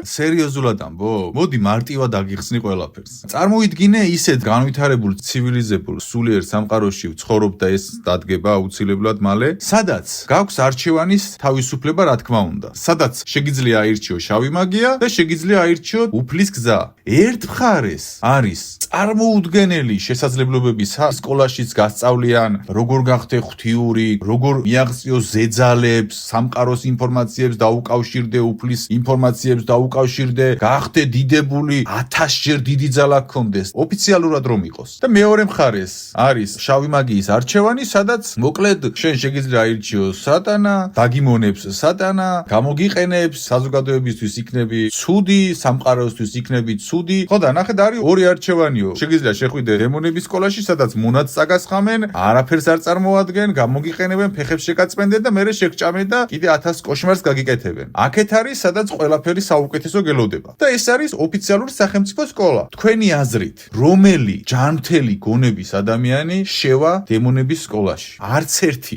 სერიოზულად ამბობ? მოდი მარტივად აგიხსნი ყველაფერს. წარმოიდგინე ისეთ განვითარებულ, ცივილიზებულ, სულიერ სამყაროში ვცხოვრობ და ეს დადგება აუცილებლად მალე, სადაც გაქვს არჩევანის თავისუფლება, რა თქმა უნდა. სადაც შეგიძლია აირჩიო შავი მაგია და შეგიძლია აირჩიო უფლის გზა. ერთ მხარეს არის წარმოუდგენელი შესაძლებლობები სკოლაშიც გასწავლიან, როგორ გახდე ღვთიური, როგორ მიაღწიო ზეძალებს, სამყაროს ინფორმაციებს დაუკავშირდე, უფლის ინფორმაციებს დაუკავშირდე, გახდე დიდებული, 1000-ჯერ დიდი ძალა გქონდეს, ოფიციალურად რომ იყოს. და მეორე მხარეს არის შავი მაგიის არჩევანი, სადაც მოკლედ შენ შეგიძლია აირჩიო სატანა, დაგიმონებს სატანა, გამოგიყენებს, საზოგადოებისთვის იქნები ცუდი, სამყაროსთვის იქნები ცუდი. ხო და ნახეთ, არის ორი არჩევანიო. შეგიძლია შეხვიდე დემონების სკოლაში, სადაც მონად წაგასხამენ, არაფერს არ წარმოადგენენ, გამოგიყენებენ, ფეხებს შეკაწმენდენ და მერე შეგჭამენ და კიდე 1000 კოშმარს გაგიკეთებენ. აქეთ არის, სადაც ყველაფერი საუკეთესო გელოდება. და ეს არის ოფიციალური სახელმწიფო სკოლა. თქვენი აზრით, რომელი ჯანმრთელი გონების ადამიანი შევა დემონების სკოლაში? არც ერთი.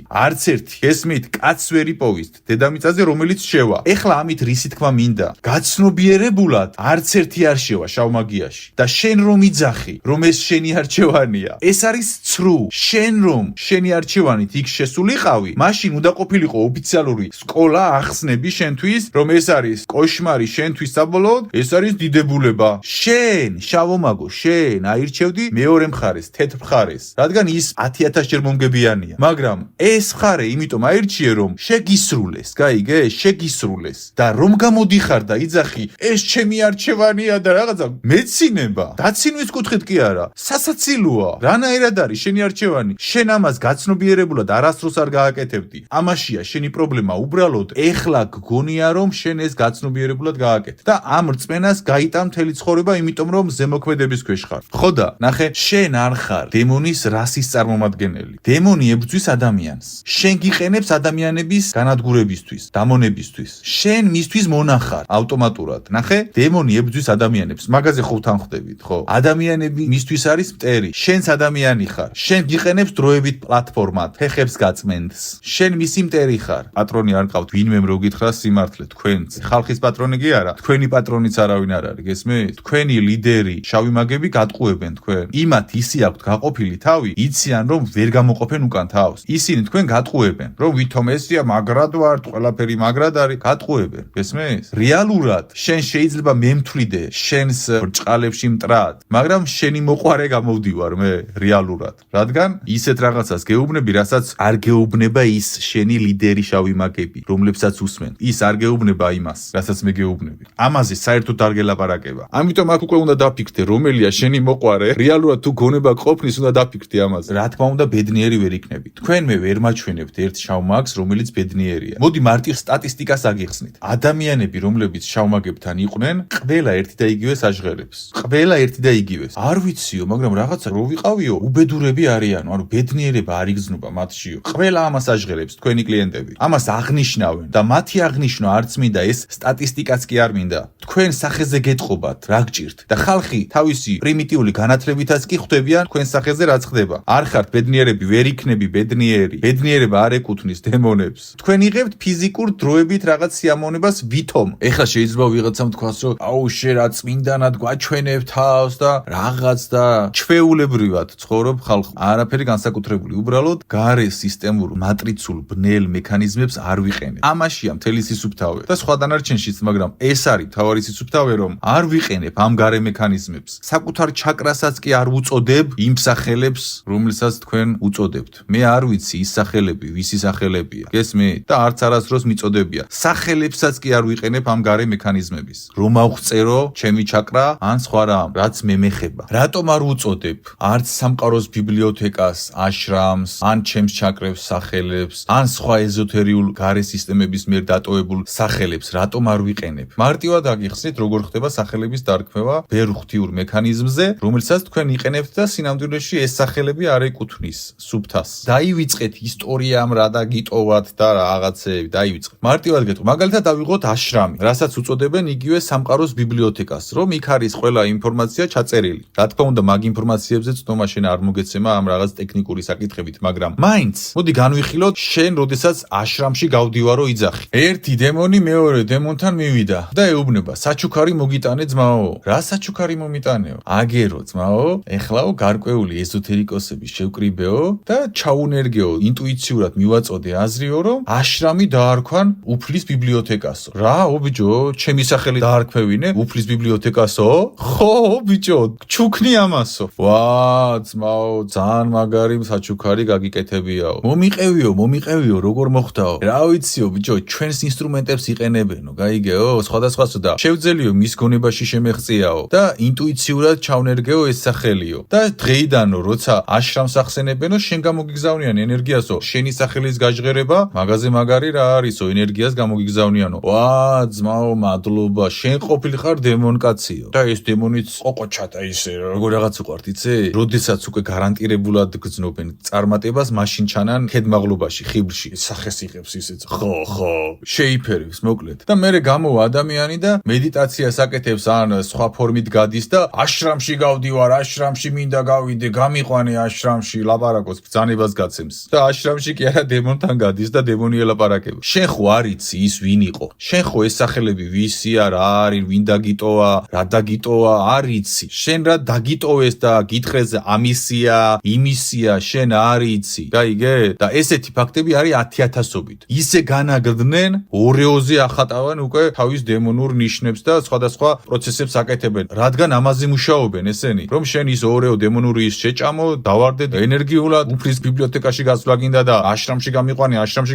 ესმით, კაცს ვერ იპოვისთ დედამიწაზე, რომელიც შევა. ეხლა ამით რისი თქმა მინდა? გაცნობიერებულად არც ერთი არ შევა შავმაგიაში. და შენ რომ იძახი, რომ ეს შენი არჩევანია, ეს არის ცრუ. შენ რომ შენი არჩევანით იქ შესულიყავი, მაშინ უნდა ყოფილიყო ოფიციალური სკოლა ახსნები შენთვის, რომ ეს არის კოშმარი შენთვის საბოლოოდ, ეს არის დიდებულება. შენ, შავომაგო, შენ აირჩევდი მეორე მხარეს, თეთრ მხარეს, რადგან ის 10000-ჯერ მომგებიანია. მაგრამ ეს მხარე იმიტომ აირჩიე, რომ შეგისრულეს, გაიგე, შეგისრულეს. და რომ გამოდიხარ და იძახი, ეს ჩემი არჩევანია და რაღაცა მეცინება. დაცინვის კუთხით კი არა, სასაცილოა. რანაირად არის შენი არჩევანი? შენ ამას გაცნობიერებულად არასდროს არ გააკეთებდი. ამაშია შენი პრობლემა. უბრალოდ ეხლა გგონია რომ შენ ეს გაცნობიერებულად გააკეთე. და ამ რწმენას გაიტან მთელი ცხოვრება, იმიტომ რომ ზემოქმედების ქვეშ ხარ. ხო და ნახე, შენ არ ხარ დემონის რასის წარმომადგენელი. დემონი ებრძვის ადამიანს. შენ გიყენებს ადამიანების განადგურებისთვის, დამონებისთვის. შენ მისთვის მონახარ ავტომატურად. ნახე, დემონი ებრძვის ადამიანებს. მაგაზე ხო უთანხმდებით, ხო? ადამიანები მისთვის არის მტერი. შენც ადამიანი ხარ. შენ გიყენებს დროებით პლატფორმად, ფეხებს გაწმენდს. შენ მისი მტერი ხარ. პატრონი არ ყავთ, ვინმე რო გითხრა სიმართლე, თქვენც. ხალხის პატრონი კი არა, თქვენი პატრონიც არავინ არ არის, გესმით? თქვენი ლიდერი, შავი მაგები გატყუებენ თქვენ. იმათ ისი აქვთ გაყოფილი თავი, იციან რომ ვერ გამოყოფენ უკან თავს. ისინი თქვენ გატყუებენ, რომ ვითომ ესია მაგრად ვართ, ყველაფერი მაგრად არის, გატყუებენ, გესმის? რეალურად შენ შეიძლება მემთვლიდე შენს ბრჭყალებში მტრად, მაგრამ შენი მოყვარე გამოვდივარ მე რეალურად. რადგან ისეთ რაღაცას გეუბნები, რასაც არ გეუბნება ის შენი ლიდერი შავი მაგები, რომლებსაც უსმენ. ის არ გეუბნება იმას, რასაც მე გეუბნები. ამაზე საერთოდ არ გელაპარაკება. ამიტომ აქ უკვე უნდა დაფიქრდე, რომელია შენი მოყვარე. რეალურად თუ გონება ყოფნის, უნდა დაფიქრდე ამაზე. რა თქმა უნდა, ბედნიერი ვერ იქნებით. თქვენმე ვერ მაჩვენებთ ერთ შავ მაგს, რომელიც ბედნიერია. მოდი მარტივ სტატისტიკას აგიხსნით. ადამიანები, რომლებიც შავ მაგებთან იყვნენ, ყველა ერთი და იგივეს აჟღერებს. ყველა ერთი და იგივეს. არ ვიციო, მაგრამ რაღაცა რო ვიყავიო, უბედურები არიანო, ანუ ბედნიერება არ იგზნობა მათშიო. ყველა ამას აჟღერებს თქვენი კლიენტები. ამას აღნიშნავენ და მათი აღნიშვნა არც მინდა, ეს სტატისტიკაც კი არ მინდა. თქვენ სახეზე გეტყობათ, რა გჭირთ და ხალხი თავისი პრიმიტიული განათლებითაც კი ხვდებიან თქვენ სახეზე რაც ხდება. არ ხართ ბედნიერები, ვერ იქნები ბედნიერი. ბედნიერება არ ეკუთვნის დემონებს. თქვენ იღებთ ფიზიკურ დროებით რაღაც სიამოვნებას ვითომ. ეხლა შეიძლება ვიღაცამ თქვას, რომ აუ შე რა წმინდანად გვაჩვენებ თავს და რაღაც და ჩვეულებრივად ცხოვრობ ხალხი. არაფერი განსაკუთრებული, უბრალოდ გარე სისტემურ მატრიცულ ბნელ მექანიზმებს არ ვიყენებ. ამაშია მთელი სისუფთავე და სხვა დანარჩენშიც, მაგრამ ეს არის მთავარი სისუფთავე, რომ არ ვიყენებ ამ გარე მექანიზმებს. საკუთარ ჩაკრასაც კი არ უწოდებ იმ სახელებს, რომელსაც თქვენ უწოდებთ. მე არ ვიცი ის სახელები, ვისი სახელებია. გესმით? და არც არასდროს მიწოდებია. სახელებსაც კი არ ვიყენებ ამ გარე მექანიზმების. რომ ავხწერო ჩემი ჩაკრა ან სხვა რამ, რაც მე მეხება. რატომ არ უწოდებ არც სამყაროს ბიბლიოთეკას, აშრამს, ან ჩემს ჩაკრებს სახელებს, ან სხვა ეზოთერიულ გარე სისტემების მიერ დატოვებულ სახელებს, რატომ არ ვიყენებ? მარტივად აგიხსნით, როგორ ხდება სახელების დარქმევა ბევრ ღვთიურ მექანიზმზე, რომელსაც თქვენ იყენებთ და სინამდვილეში ეს სახელები არ ეკუთვნის სუფთას. დაივიწყეთ ისტორიამ რა დაგიტოვათ და რაღაცეები, დაივიწყეთ. მარტივად გეტყვი, მაგალითად დავიღოთ აშრამი, რასაც უწოდებენ იგივე სამყაროს ბიბლიოთეკას, რომ იქ არის ყველა ინფორმაცია ჩაწერილი. რა თქმა უნდა, მაგ ინფორმაციებზე ცნობა შენ არ მოგეცემა ამ რაღაც ტექნიკური საკითხებით, მაგრამ მაინც მოდი განვიხილოთ, შენ როდესაც აშრამში გავდივარო იძახი. ერთი დემონი მეორე დემონთან მივიდა და ეუბნება, საჩუქარი მოგიტანე ძმაო. რა საჩუქარი მომიტანეო? აგერო ძმაო, ეხლაო გარკვეული ეზოთერიკოსები შევკრიბეო და ჩაუნერგეო, ინტუიციურად მივაწოდე აზრიო, რომ აშრამი დაარქვან უფლის ბიბლიოთეკასო. რაო ბიჭო, ჩემი სახელი დაარქვევინე უფლის ბიბლიოთეკასო? ხო ბიჭო, ჩუქნი ამასო. ვა ძმაო, ძალიან მაგარი საჩუქარი გაგიკეთებიაო. მომიყევიო, როგორ მოხდაო? რა ვიციო ბიჭო, ჩვენს ინსტრუმენტებს იყენებენო, გაიგეო, სხვადასხვასო და შევძელიო მის გონებაში შემეღწიაო და ინტუიციურად ჩავნერგეო ეს სახელიო. და დღეიდანო, როცა აშრამს ახსენებენო, შენ გამოგიგზავნიან ენერგიასო, შენი სახელის გაჟღერება, მაგაზე მაგარი რა არისო, ენერგიას გამოგიგზავნიანო. ვა ძმაო, მადლობა, შენ ყოფილიყარ დემონკაციო. და ეს დემონიც ყოყოჩატა ისე, როგორ რაღაც უყვართ, იცი? როდესაც უკვე გარანტირებულად გძნობენ წარმატებას, მაშინ ჩანან ქედმაღლობაში, ხიბლში, სახეს იღებს ისეც. ხო, შეიფერებს, მოკლედ. და მერე გამოვა ადამიანი და მედიტაციას აკეთებს ან სხვა ფორმით გადის და აშრამში გავდივარ, აშრამში მინდა გავიდე, გამიყვანე აშრამში, ლაპარაკობს, ბრძანებას გაცემს. და აშრამში კი არა დემონთან გადის და დემონი ელაპარაკება. შენ ხო არ იცი ის ვინ იყო? შენ ხო ეს სახელები ვისია, რა არის, ვინ დაგიტოვა, რა დაგიტოვა, არ იცი. შენ რა დაგიტოვეს და გითხრეს ამისია, იმისია, შენ არ იცი. გაიგე? და ესეთი ფაქტები არის 10,000-ობით. ისე განაგრძნენ, ორეოზე ახატავენ უკვე თავის დემონურ ნიშნებს და სხვადასხვა პროცესებს აკეთებენ. რადგან ამაზე მუშაობენ ესენი, რომ შენ ის ორეო დემონური ის შეჭამო, დავარდე ენერგიულად უფლის ბიბლიოთეკაში გასვლა გინდა და აშრამში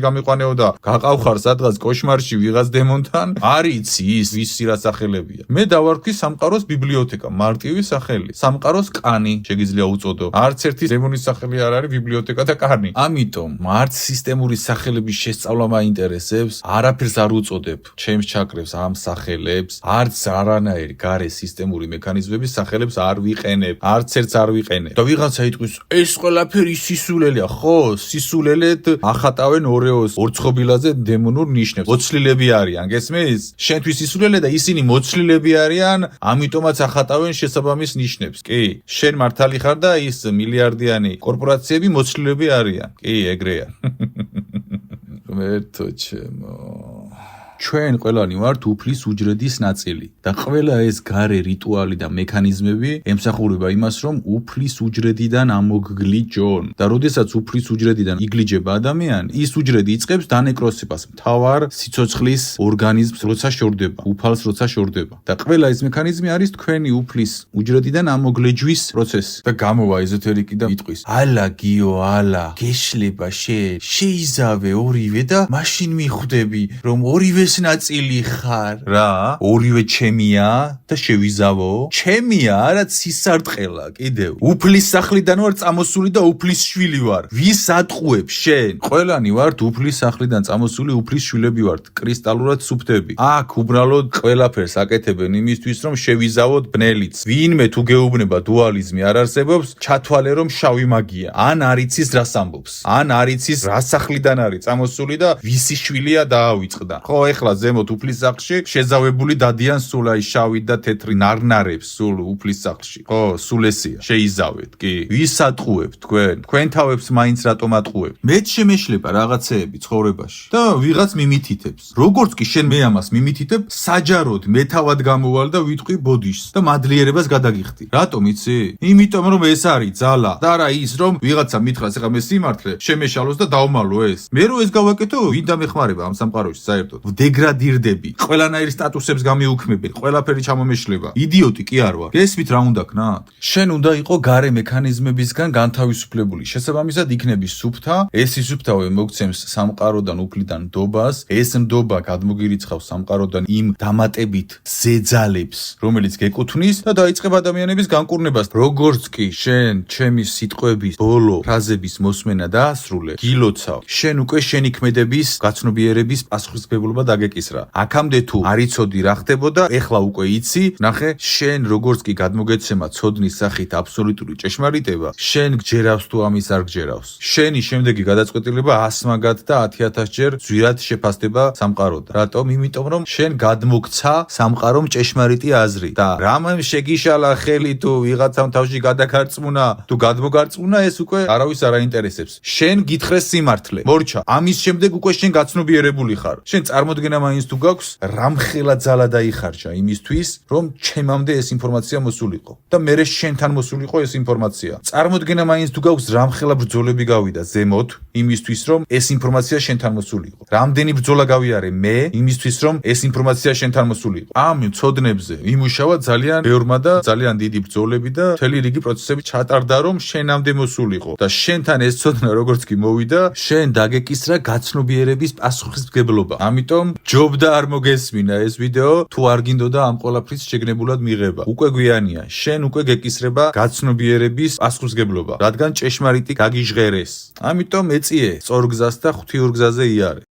გამიყვანეო და გაყავხარ სადღაც კოშმარში ვიღაც დემონთან, არ იცი ის ვისი რა სახელებია. მე დავარქვი სამყაროს ბიბლიოთეკა, მარტივი სახელი. სამყაროს კანი შეგიძლია უწოდო. არც ერთი დემონის სახელი არ არის ბიბლიოთეკა და კანი. ამიტომ მარც სისტემური სახელების შესწავლა მაინტერესებს, არაფერს არ უწოდებ ჩემს ჩაკრებს ამ სახელებს, არც არანაირი გარე სისტემური მექანიზმების სახელებს არ ვიყენებ, არც ერთს არ ვიყენებ. და ვიღაცა იტყვის, ეს ყველაფერი სისულელეა, ხო, სისულელეთ ახატავენ ორეოს ორცხობილაზე დემონურ ნიშნებს. მოცლილები არიან, გესმის? შენთვის სისულელე და ისინი მოცლილები არიან, ამიტომაც ახატავენ შესაბამის ნიშნებს. კი, შენ მართალი ხარ და ის მილიარდიანი კორპორაციები მოცლილები არიან. კი, ეგრეა. მერთო ჩემო. ჩვენ ყველანი ვართ უფლის უჯრედის ნაწილი და ყველა ეს გარე რიტუალი და მექანიზმები ემსახურება იმას, რომ უფლის უჯრედიდან ამოგგლიჯონ და როდესაც უფლის უჯრედიდან იგლიჯება ადამიანი, ის უჯრედი იწყებს დანეკროსებას, მთავარ სიცოცხლის ორგანიზმს როცა შორდება, უფალს როცა შორდება და ყველა ეს მექანიზმი არის თქვენი უფლის უჯრედიდან ამოგლეჯვის პროცესი და გამოვა ეზოთერიკი და იტყვის ალა გიო ალა გეშლება შეიზავე ორივე და მაშინ მიხვდები რომ ორივეს ნაწილი ხარ რა ორივე ჩემია და შევიზავო ჩემია არა ცისარტყელა კიდევ უფლის სახლიდან ვარ წამოსული და უფლის შვილი ვარ ვის ატყუებს შენ ყველანი ვართ უფლის სახლიდან წამოსული უფლის შვილები ვართ კრისტალურად სუფთები აქ უბრალოდ ყველაფერს აკეთებენ იმისთვის რომ შევიზავოთ ბნელიც ვინმე თუ გეუბნება დუალიზმი არ არსებობს ჩათვალე რომ შავი მაგია ან არიცის რას ამბობს ან არიცის რა სახლიდან არის წამოსული და ვისი შვილია დაავიწყდა ხო ეხლა ზემოთ უფლის სახლში შეზავებული დადიან სულ აი შავი და თეთრი ნარნარებს სულ უფლის სახლში ხო სულ ესია შეიზავეთ კი ვის ატყუებთ თქვენ თავებს მაინც რატომ ატყუებთ მეც შემეშლება რაღაცეები ცხოვრებაში და ვიღაც მიმითითებს როგორც კი შენ მე ამას მიმითითებ საჯაროდ მე თავად გამოვალ და ვიტყვი ბოდიშს და მადლიერებას გადაგიხდი რატომ იცი იმიტომ რომ ეს არის ძალა და არა ის რომ ვიღაცა მითხრას ეხლა მე სიმართლე შემეშალოს და დავმალო ეს მე რო ეს გავაკეთო ვინ დამეხმარება ამ სამყაროში საერთოდ ვდეგრადირდები ყველანაირ სტატუსებს გამიუქმებენ ყველაფერი ჩამომეშლება იდიოტი კი არ ვარ გესმით რა უნდა ქნათ შენ უნდა იყო გარე მექანიზმებისგან განთავისუფლებული შესაბამისად იქნები სუფთა ეს სუფთავე მოგცემს სამყაროდან უფლიდან ნდობას ეს ნდობა გადმოგირიცხავს სამყაროდან იმ დამატებით ზეძალებს რომელიც გეკუთვნის და დაიწყება ადამიანების განკურნებას როგორც კი შენ ჩემი სიტყვების ბოლო ფრაზების მოსმენა დაასრულე გილოცავ შენ უკვე შენი ქმედების გაცნობიერების პასუხისმგებლობა დაგეკისრა აქამდე თუ არ იცოდი რა ხდებოდა ეხლა უკვე იცი ნახე შენ როგორც კი გადმოგეცემა ცოდნის სახით აბსოლუტური ჭეშმარიტება შენ გჯერავს თუ ამის არ გჯერავს შენი შემდეგი გადაწყვეტილება 100 მაგათ და 10,000 ჯერ ძვირად შეფასდება სამყაროდან რატომ იმიტომ რომ შენ გადმოგცა სამყარომ ჭეშმარიტი აზრი და რამემ შეგიშალა ხელი თუ ვიღაცამ თავში გადაგარწმუნა თუ გადმოგარწმუნა ეს უკვე არავის არ აინტერესებს შენ გითხრე სიმართლე მორჩა ამის შემდეგ უკვე შენ გაცნობიერებული ხარ შენ წარმოდგენა მაინც თუ გაქვს რამხელა ძალა დაიხარჯა იმისთვის რომ ჩემამდე ეს ინფორმაცია მოსულიყო და მე შენთან მოსულიყო ეს ინფორმაცია წარმოდგენა მაინც თუ გაქვს რამხელა ბრძოლები გავიდა ზემოთ იმისთვის რომ ეს ინფორმაცია შენთან მოსულიყო რამდენი ბრძოლა გავიარე მე იმისთვის რომ ეს ინფორმაცია შენთან მოსულიყო ამ ცოდნებზე იმუშავა ძალიან ბევრმა და ძალიან დიდი ბრძოლები და მთელი რიგი პროცესები ჩატარდა რომ შენამდე მოსულიყო და შენთან ეს ცოდნა როგორც კი მოვიდა შენ დაგეკისრა გაცნობიერების პასუხისმგებლობა ამიტომ ჯობდა არ მოგესმინა ეს ვიდეო თუ არ გინდოდა ამ ყველაფრის შეგნებულად მიღება უკვე გვიანია შენ უკვე გეკისრება გაცნობიერების პასუხისმგებლობა რადგან ჭეშმარიტი გაგიჟღერეს ამიტომ ეწიე სწორ გზას და ღვთიურ გზაზე იარე